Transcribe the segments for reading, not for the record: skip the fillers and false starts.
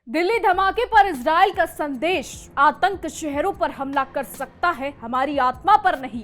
दिल्ली धमाके पर इजराइल का संदेश, आतंक शहरों पर हमला कर सकता है, हमारी आत्मा पर नहीं।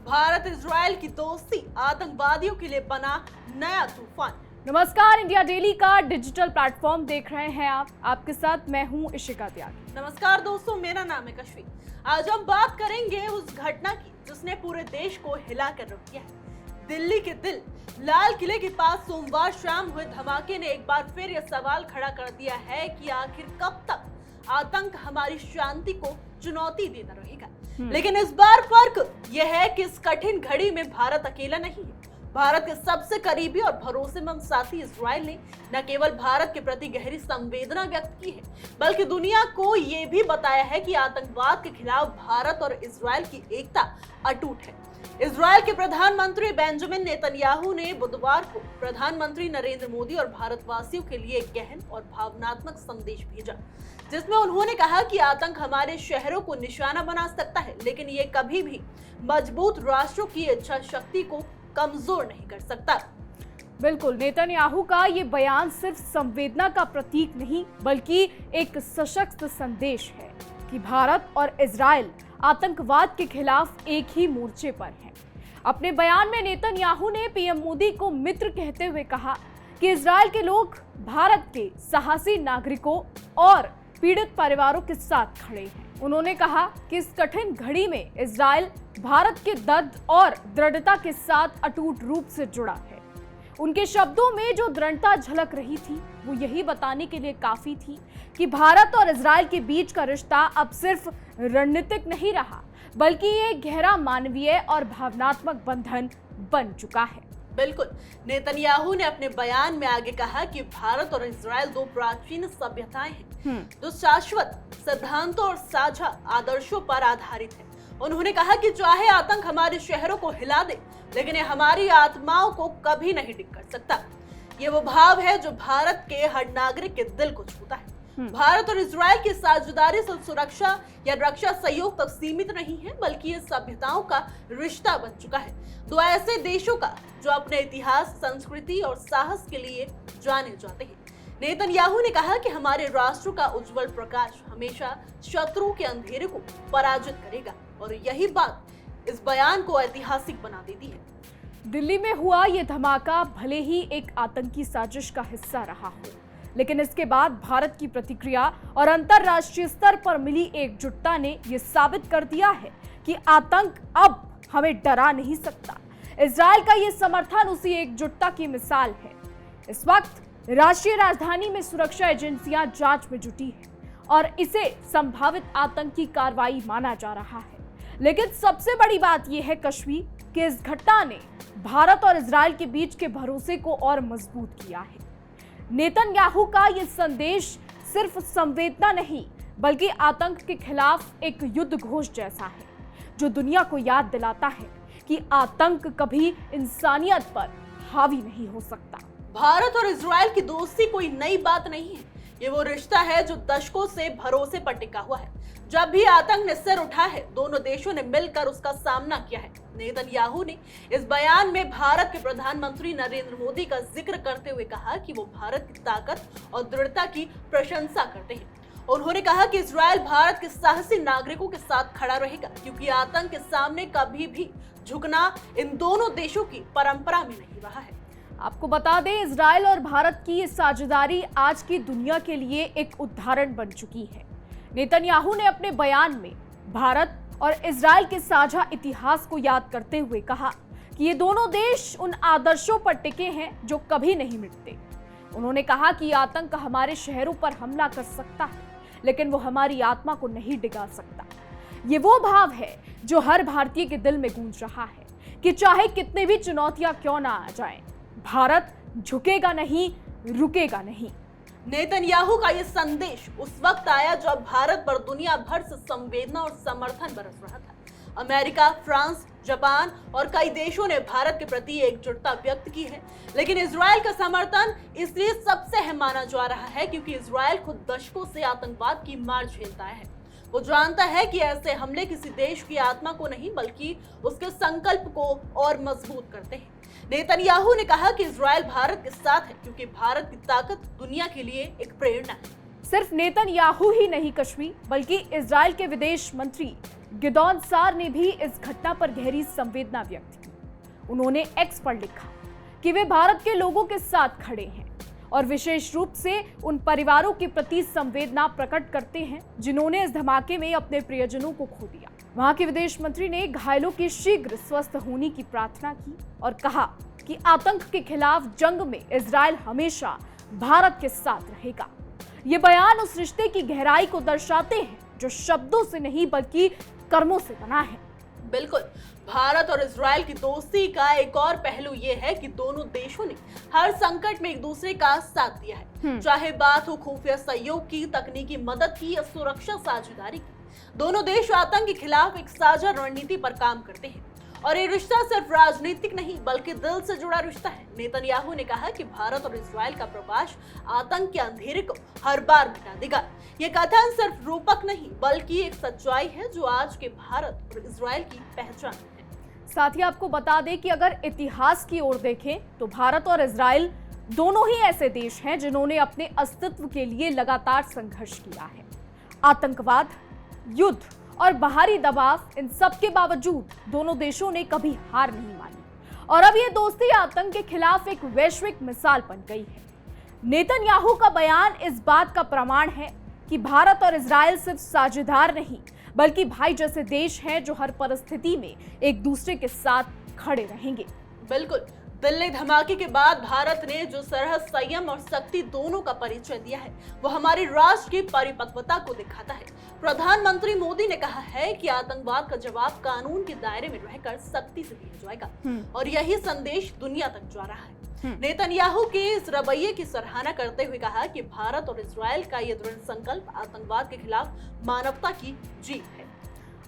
भारत इजराइल की दोस्ती आतंकवादियों के लिए बना नया तूफान। नमस्कार, इंडिया डेली का डिजिटल प्लेटफॉर्म देख रहे हैं आप। आपके साथ मैं हूं इशिका त्यागी। नमस्कार दोस्तों, मेरा नाम है कश्मी। आज हम बात करेंगे उस घटना की जिसने पूरे देश को हिला कर रख दिया है। दिल्ली के दिल लाल किले के पास सोमवार शाम हुए धमाके ने एक बार फिर यह सवाल खड़ा कर दिया है कि आखिर कब तक आतंक हमारी शांति को चुनौती देता रहेगा। लेकिन इस बार फर्क यह है कि इस कठिन घड़ी में भारत अकेला नहीं है। भारत के सबसे करीबी और भरोसेमंद साथी इजराइल ने न केवल भारत के प्रति गहरी संवेदना व्यक्त की है, बल्कि दुनिया को ये भी बताया है कि आतंकवाद के खिलाफ भारत और इजराइल की एकता अटूट है। इजराइल के प्रधानमंत्री बेंजामिन नेतन्याहू ने बुधवार को प्रधानमंत्री नरेंद्र मोदी और भारतवासियों के लिए एक गहन और भावनात्मक संदेश भेजा, जिसमें उन्होंने कहा कि आतंक हमारे शहरों को निशाना बना सकता है, लेकिन ये कभी भी मजबूत राष्ट्रों की इच्छा शक्ति को कमजोर नहीं कर सकता। बिल्कुल, नेतन्याहू का ये बयान सिर्फ संवेदना का प्रतीक नहीं, बल्कि एक सशक्त संदेश है कि भारत और इजराइल आतंकवाद के खिलाफ एक ही मोर्चे पर हैं। अपने बयान में नेतन्याहू ने पीएम मोदी को मित्र कहते हुए कहा कि इजराइल के लोग भारत के साहसी नागरिकों और पीड़ित परिवारों के साथ खड़े हैं। उन्होंने कहा कि इस कठिन घड़ी में इजराइल भारत के दर्द और दृढ़ता के साथ अटूट रूप से जुड़ा है। उनके शब्दों में जो दृढ़ता झलक रही थी वो यही बताने के लिए काफी थी कि भारत और इजराइल के बीच का रिश्ता अब सिर्फ रणनीतिक नहीं रहा, बल्कि ये गहरा मानवीय और भावनात्मक बंधन बन चुका है। बिल्कुल, नेतन्याहू ने अपने बयान में आगे कहा कि भारत और इजराइल दो प्राचीन सभ्यताएं हैं जो शाश्वत सिद्धांतों और साझा आदर्शों पर आधारित है। उन्होंने कहा कि चाहे आतंक हमारे शहरों को हिला दे, लेकिन ये हमारी आत्माओं को कभी नहीं डिग कर सकता। ये वो भाव है जो भारत के हर नागरिक के दिल को छूता है। भारत और इजराइल की साझेदारी सिर्फ सुरक्षा या रक्षा सहयोग तक सीमित नहीं है, बल्कि ये सभ्यताओं का रिश्ता बन चुका है। दो ऐसे देशों का जो अपने इतिहास, संस्कृति और साहस के लिए जाने जाते हैं। नेतन्याहू ने कहा कि हमारे राष्ट्र का उज्जवल प्रकाश हमेशा शत्रु के अंधेरे को पराजित करेगा, और यही बात इस बयान को ऐतिहासिक बना देती है। दिल्ली में हुआ ये धमाका भले ही एक आतंकी साजिश का हिस्सा रहा हो, लेकिन इसके बाद भारत की प्रतिक्रिया और अंतरराष्ट्रीय स्तर पर मिली एकजुटता ने यह साबित कर दिया है कि आतंक अब हमें डरा नहीं सकता। इजराइल का यह समर्थन उसी एकजुटता की मिसाल है। इस वक्त राष्ट्रीय राजधानी में सुरक्षा एजेंसियां जांच में जुटी हैं और इसे संभावित आतंकी कार्रवाई माना जा रहा है। लेकिन सबसे बड़ी बात यह है कश्मी कि इस घटना ने भारत और इजराइल के बीच के भरोसे को और मजबूत किया है। नेतन्याहू का यह संदेश सिर्फ संवेदना नहीं, बल्कि आतंक के खिलाफ एक युद्ध घोष जैसा है, जो दुनिया को याद दिलाता है कि आतंक कभी इंसानियत पर हावी नहीं हो सकता। भारत और इजराइल की दोस्ती कोई नई बात नहीं है। ये वो रिश्ता है जो दशकों से भरोसे पर टिका हुआ है। जब भी आतंक ने सिर उठा है, दोनों देशों ने मिलकर उसका सामना किया है। नेतन्याहू ने इस बयान में भारत के प्रधानमंत्री नरेंद्र मोदी का जिक्र करते हुए कहा कि वो भारत की ताकत और दृढ़ता की प्रशंसा करते हैं। उन्होंने कहा कि इजराइल भारत के साहसी नागरिकों के साथ खड़ा रहेगा, क्योंकि आतंक के सामने कभी भी झुकना इन दोनों देशों की परंपरा में नहीं रहा है। आपको बता दें, इजराइल और भारत की ये साझेदारी आज की दुनिया के लिए एक उदाहरण बन चुकी है। नेतन्याहू ने अपने बयान में भारत और इजराइल के साझा इतिहास को याद करते हुए कहा कि ये दोनों देश उन आदर्शों पर टिके हैं जो कभी नहीं मिटते। उन्होंने कहा कि आतंक हमारे शहरों पर हमला कर सकता है, लेकिन वो हमारी आत्मा को नहीं डिगा सकता। ये वो भाव है जो हर भारतीय के दिल में गूंज रहा है कि चाहे कितनी भी चुनौतियां क्यों ना आ जाएं, भारत झुकेगा नहीं, रुकेगा नहीं। नेतन्याहू का यह संदेश उस वक्त आया जब भारत पर दुनिया भर से संवेदना और समर्थन बरस रहा था। अमेरिका, फ्रांस, जापान और कई देशों ने भारत के प्रति एकजुटता व्यक्त की है, लेकिन इजराइल का समर्थन इसलिए सबसे अहम माना जा रहा है क्योंकि इजराइल खुद दशकों से आतंकवाद की मार झेलता है। वो जानता है कि ऐसे हमले किसी देश की आत्मा को नहीं, बल्कि उसके संकल्प को और मजबूत करते हैं। नेतन्याहू ने कहा कि इजराइल भारत के साथ है क्योंकि भारत की ताकत दुनिया के लिए एक प्रेरणा है। सिर्फ नेतन्याहू ही नहीं कश्मीर, बल्कि इजराइल के विदेश मंत्री गिदोन सार ने भी इस घटना पर गहरी संवेदना व्यक्त की। उन्होंने एक्स पर लिखा कि वे भारत के लोगों के साथ खड़े हैं और विशेष रूप से उन परिवारों के प्रति संवेदना प्रकट करते हैं जिन्होंने इस धमाके में अपने प्रियजनों को खो दिया। वहां के विदेश मंत्री ने घायलों की शीघ्र स्वस्थ होने की प्रार्थना की और कहा कि आतंक के खिलाफ जंग में इजराइल हमेशा भारत के साथ रहेगा। ये बयान उस रिश्ते की गहराई को दर्शाते हैं जो शब्दों से नहीं बल्कि कर्मों से बना है। बिल्कुल, भारत और इजराइल की दोस्ती का एक और पहलू ये है कि दोनों देशों ने हर संकट में एक दूसरे का साथ दिया है, चाहे बात हो खुफिया सहयोग की, तकनीकी मदद की या सुरक्षा साझेदारी की। दोनों देश आतंक के खिलाफ एक साझा रणनीति पर काम करते हैं और ये रिश्ता सिर्फ राजनीतिक नहीं बल्कि दिल से जुड़ा रिश्ता है। नेतन्याहू ने कहा कि भारत और इजराइल का प्रवास आतंक के अंधेरे को हर बार मिटा देगा। ये कथन सिर्फ रूपक नहीं बल्कि एक सच्चाई है जो आज के भारत और इजराइल की पहचान है। साथ ही आपको बता दें कि अगर इतिहास की ओर देखें तो भारत और इजराइल दोनों ही ऐसे देश हैं जिन्होंने अपने अस्तित्व के लिए लगातार संघर्ष किया है। आतंकवाद, युद्ध और बाहरी दबाव, इन सब के बावजूद दोनों देशों ने कभी हार नहीं मानी और अब ये दोस्ती आतंक के खिलाफ एक वैश्विक मिसाल बन गई है। नेतन्याहू का बयान इस बात का प्रमाण है कि भारत और इजराइल सिर्फ साझेदार नहीं बल्कि भाई जैसे देश हैं जो हर परिस्थिति में एक दूसरे के साथ खड़े रहेंगे। बिल्कुल, दिल्ली धमाके के बाद भारत ने जो सरहद, संयम और शक्ति दोनों का परिचय दिया है वो हमारी राष्ट्र की परिपक्वता को दिखाता है। प्रधानमंत्री मोदी ने कहा है कि आतंकवाद का जवाब कानून के दायरे में रहकर सख्ती से दिया जाएगा और यही संदेश दुनिया तक जा रहा है। नेतन्याहू के इस रवैये की सराहना करते हुए कहा कि भारत और इजराइल का ये दृढ़ संकल्प आतंकवाद के खिलाफ मानवता की जीत है।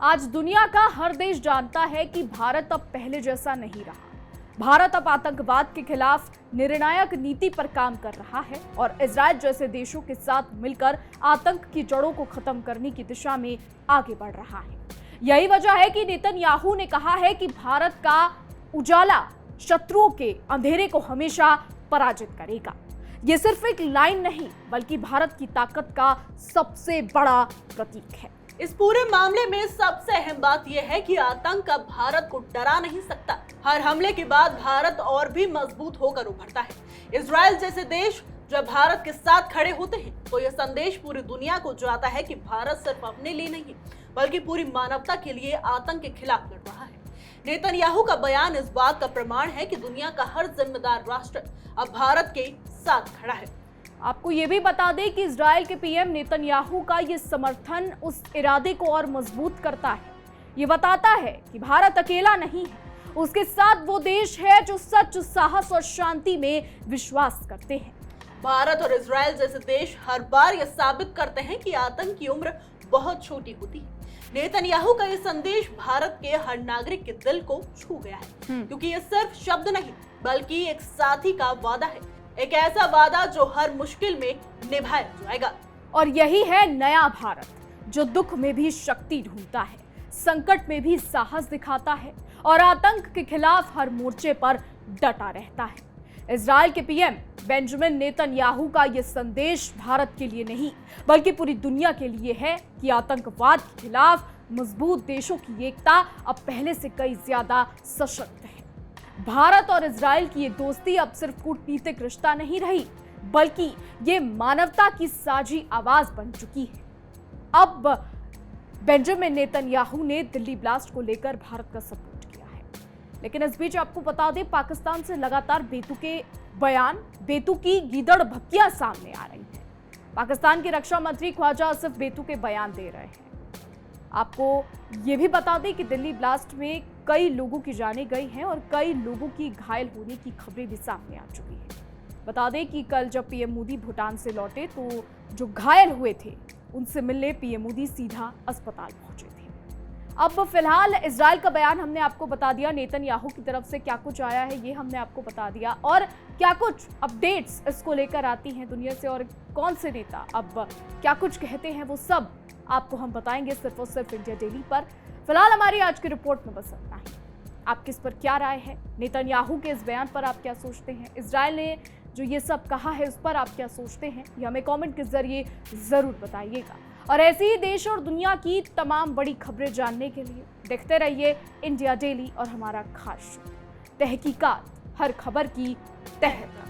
आज दुनिया का हर देश जानता है कि भारत अब पहले जैसा नहीं रहा। भारत अब आतंकवाद के खिलाफ निर्णायक नीति पर काम कर रहा है और इजराइल जैसे देशों के साथ मिलकर आतंक की जड़ों को खत्म करने की दिशा में आगे बढ़ रहा है। यही वजह है कि नेतन्याहू ने कहा है कि भारत का उजाला शत्रुओं के अंधेरे को हमेशा पराजित करेगा। ये सिर्फ एक लाइन नहीं बल्कि भारत की ताकत का सबसे बड़ा प्रतीक है। इस पूरे मामले में सबसे अहम बात यह है कि आतंक अब भारत को डरा नहीं सकता। हर हमले के बाद भारत और भी मजबूत होकर उभरता है। इजराइल जैसे देश जब भारत के साथ खड़े होते हैं तो यह संदेश पूरी दुनिया को जाता है कि भारत सिर्फ अपने लिए नहीं बल्कि पूरी मानवता के लिए आतंक के खिलाफ लड़ रहा है। नेतन्याहू का बयान इस बात का प्रमाण है कि दुनिया का हर जिम्मेदार राष्ट्र अब भारत के साथ खड़ा है। आपको ये भी बता दें कि इजराइल के पीएम नेतन्याहू का ये समर्थन उस इरादे को और मजबूत करता है। ये बताता है कि भारत अकेला नहीं है, उसके साथ वो देश है जो सच, साहस और शांति में विश्वास करते हैं। भारत और इजराइल जैसे देश हर बार यह साबित करते हैं कि आतंक की उम्र बहुत छोटी होती है। नेतन्याहू का यह संदेश भारत के हर नागरिक के दिल को छू गया है क्योंकि यह सिर्फ शब्द नहीं बल्कि एक साथी का वादा है, एक ऐसा वादा जो हर मुश्किल में निभाया जाएगा। और यही है नया भारत जो दुख में भी शक्ति ढूंढता है, संकट में भी साहस दिखाता है और आतंक के खिलाफ हर मोर्चे पर डटा रहता है। इजराइल के पीएम बेंजामिन नेतन्याहू का यह संदेश भारत के लिए नहीं बल्कि पूरी दुनिया के लिए है कि आतंकवाद के खिलाफ मजबूत देशों की एकता अब पहले से कई ज्यादा सशक्त है। भारत और इजराइल की ये दोस्ती अब सिर्फ कूटनीतिक रिश्ता नहीं रही बल्कि ये मानवता की साझी आवाज बन चुकी है। अब बेंजामिन नेतन्याहू ने दिल्ली ब्लास्ट को लेकर भारत का सपोर्ट किया है, लेकिन इस बीच आपको बता दें पाकिस्तान से लगातार बेतुके बयान, बेतुकी गीदड़ भक्कियां सामने आ रही हैं। पाकिस्तान के रक्षा मंत्री ख्वाजा आसिफ बेतुके बयान दे रहे हैं। आपको ये भी बता दें कि दिल्ली ब्लास्ट में कई लोगों की जानें गई हैं और कई लोगों की घायल होने की खबरें भी सामने आ चुकी हैं। बता दें कि कल जब पीएम मोदी भूटान से लौटे तो जो घायल हुए थे उनसे मिलने पीएम मोदी सीधा अस्पताल पहुंचे थे। अब फिलहाल इजराइल का बयान हमने आपको बता दिया, नेतन्याहू की तरफ से क्या कुछ आया है ये हमने आपको बता दिया और क्या कुछ अपडेट्स इसको लेकर आती हैं दुनिया से और कौन से नेता अब क्या कुछ कहते हैं वो सब आपको हम बताएंगे सिर्फ और सिर्फ इंडिया डेली पर। फिलहाल हमारी आज की रिपोर्ट में बस इतना ही। आपकी इस पर क्या राय है? नेतन्याहू के इस बयान पर आप क्या सोचते हैं? इजराइल ने जो ये सब कहा है उस पर आप क्या सोचते हैं, ये हमें कमेंट के जरिए जरूर बताइएगा। और ऐसी ही देश और दुनिया की तमाम बड़ी खबरें जानने के लिए देखते रहिए इंडिया डेली और हमारा खास शो तहकीकात, हर खबर की तह तक।